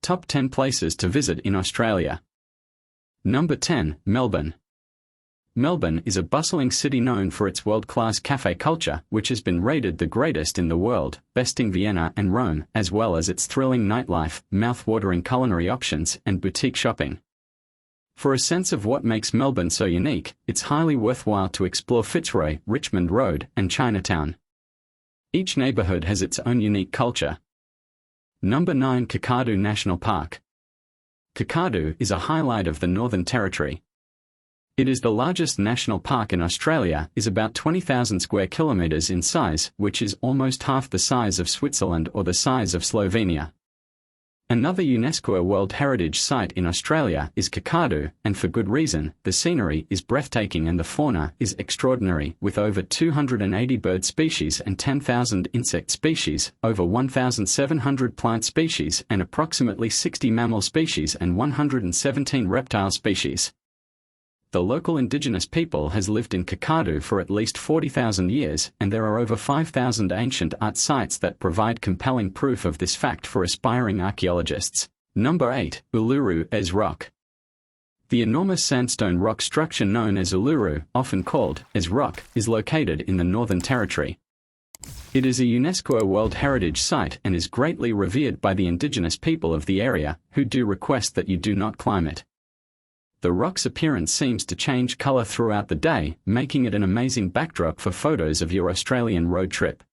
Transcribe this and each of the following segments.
Top 10 Places to Visit in Australia. Number 10, Melbourne. Melbourne is a bustling city known for its world-class cafe culture, which has been rated the greatest in the world, besting Vienna and Rome, as well as its thrilling nightlife, mouth-watering culinary options, and boutique shopping. For a sense of what makes Melbourne so unique, it's highly worthwhile to explore Fitzroy, Richmond Road, and Chinatown. Each neighbourhood has its own unique culture. Number 9, Kakadu National Park. Kakadu is a highlight of the Northern Territory. It is the largest national park in Australia, is about 20,000 square kilometres in size, which is almost half the size of Switzerland or the size of Slovenia. Another UNESCO World Heritage Site in Australia is Kakadu, and for good reason. The scenery is breathtaking and the fauna is extraordinary, with over 280 bird species and 10,000 insect species, over 1,700 plant species and approximately 60 mammal species and 117 reptile species. The local indigenous people has lived in Kakadu for at least 40,000 years, and there are over 5,000 ancient art sites that provide compelling proof of this fact for aspiring archaeologists. Number 8, Uluru as Rock. The enormous sandstone rock structure known as Uluru, often called as Rock, is located in the Northern Territory. It is a UNESCO World Heritage Site and is greatly revered by the indigenous people of the area, who do request that you do not climb it. The rock's appearance seems to change color throughout the day, making it an amazing backdrop for photos of your Australian road trip.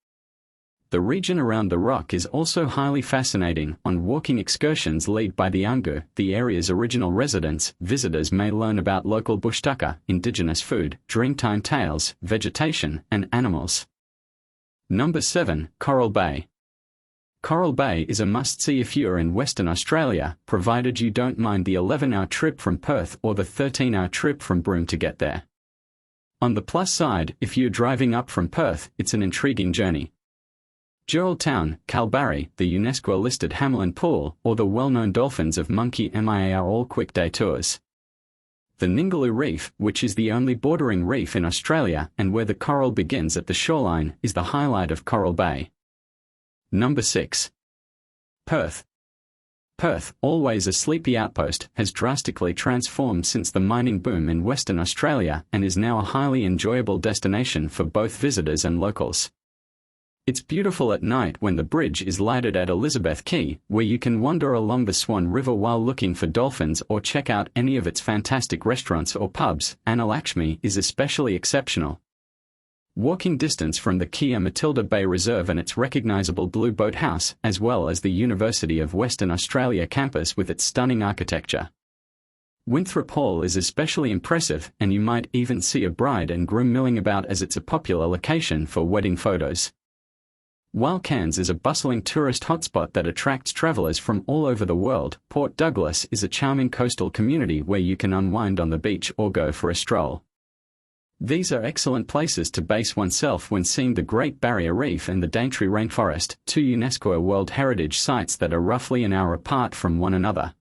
The region around the rock is also highly fascinating. On walking excursions led by the Angu, the area's original residents, visitors may learn about local bush tucker, indigenous food, Dreamtime tales, vegetation, and animals. Number 7, Coral Bay. Coral Bay is a must-see if you're in Western Australia, provided you don't mind the 11-hour trip from Perth or the 13-hour trip from Broome to get there. On the plus side, if you're driving up from Perth, it's an intriguing journey. Geraldtown, Kalbarri, the UNESCO-listed Hamelin Pool, or the well-known dolphins of Monkey Mia are all quick day tours. The Ningaloo Reef, which is the only bordering reef in Australia and where the coral begins at the shoreline, is the highlight of Coral Bay. Number 6. Perth. Perth, always a sleepy outpost, has drastically transformed since the mining boom in Western Australia and is now a highly enjoyable destination for both visitors and locals. It's beautiful at night when the bridge is lighted at Elizabeth Quay, where you can wander along the Swan River while looking for dolphins or check out any of its fantastic restaurants or pubs. Annalakshmi is especially exceptional. Walking distance from the Kia Matilda Bay Reserve and its recognizable Blue Boat House, as well as the University of Western Australia campus with its stunning architecture. Winthrop Hall is especially impressive, and you might even see a bride and groom milling about as it's a popular location for wedding photos. While Cairns is a bustling tourist hotspot that attracts travelers from all over the world, Port Douglas is a charming coastal community where you can unwind on the beach or go for a stroll. These are excellent places to base oneself when seeing the Great Barrier Reef and the Daintree Rainforest, two UNESCO World Heritage Sites that are roughly an hour apart from one another.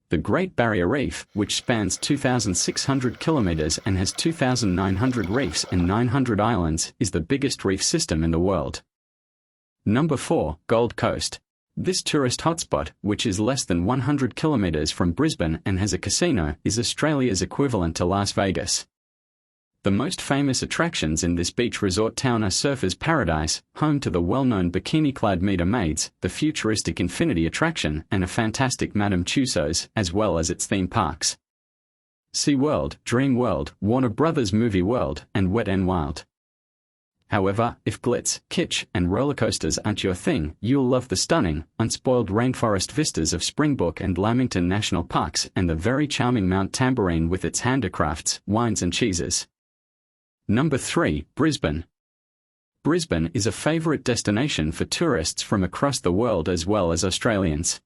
The Great Barrier Reef, which spans 2,600 kilometers and has 2,900 reefs and 900 islands, is the biggest reef system in the world. Number 4, Gold Coast. This tourist hotspot, which is less than 100 kilometers from Brisbane and has a casino, is Australia's equivalent to Las Vegas. The most famous attractions in this beach resort town are Surfers Paradise, home to the well-known bikini-clad Meter Maids, the futuristic Infinity attraction, and a fantastic Madame Tussauds, as well as its theme parks. SeaWorld, Dream World, Warner Brothers Movie World, and Wet n Wild. However, if glitz, kitsch, and rollercoasters aren't your thing, you'll love the stunning, unspoiled rainforest vistas of Springbok and Lamington National Parks and the very charming Mount Tamborine with its handicrafts, wines and cheeses. Number 3, Brisbane. Brisbane is a favourite destination for tourists from across the world as well as Australians.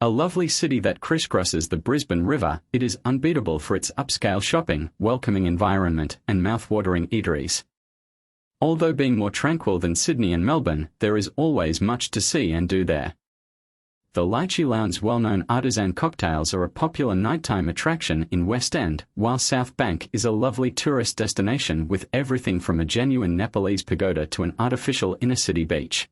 A lovely city that crisscrosses the Brisbane River, it is unbeatable for its upscale shopping, welcoming environment, and mouth-watering eateries. Although being more tranquil than Sydney and Melbourne, there is always much to see and do there. The Lychee Lounge's well-known artisan cocktails are a popular nighttime attraction in West End, while South Bank is a lovely tourist destination with everything from a genuine Nepalese pagoda to an artificial inner-city beach.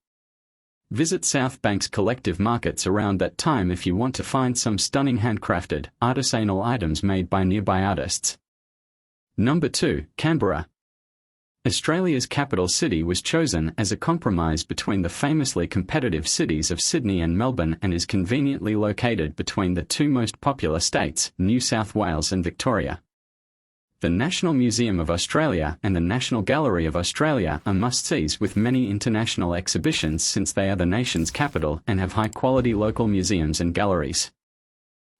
Visit South Bank's collective markets around that time if you want to find some stunning handcrafted, artisanal items made by nearby artists. Number 2, Canberra. Australia's capital city was chosen as a compromise between the famously competitive cities of Sydney and Melbourne and is conveniently located between the two most popular states, New South Wales and Victoria. The National Museum of Australia and the National Gallery of Australia are must-sees with many international exhibitions since they are the nation's capital and have high-quality local museums and galleries.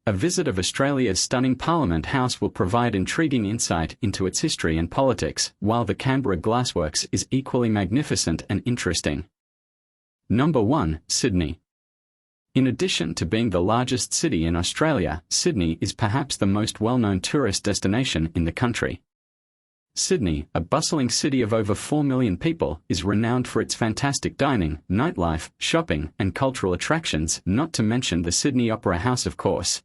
A visit of Australia's stunning Parliament House will provide intriguing insight into its history and politics, while the Canberra Glassworks is equally magnificent and interesting. Number 1, Sydney. In addition to being the largest city in Australia, Sydney is perhaps the most well-known tourist destination in the country. Sydney, a bustling city of over 4 million people, is renowned for its fantastic dining, nightlife, shopping, and cultural attractions, not to mention the Sydney Opera House, of course.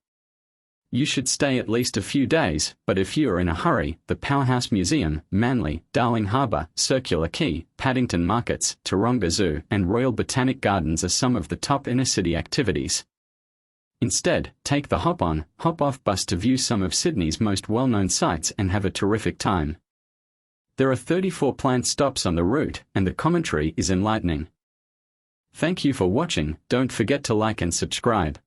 You should stay at least a few days, but if you are in a hurry, the Powerhouse Museum, Manly, Darling Harbour, Circular Quay, Paddington Markets, Taronga Zoo, and Royal Botanic Gardens are some of the top inner-city activities. Instead, take the hop-on, hop-off bus to view some of Sydney's most well-known sites and have a terrific time. There are 34 planned stops on the route, and the commentary is enlightening. Thank you for watching. Don't forget to like and subscribe.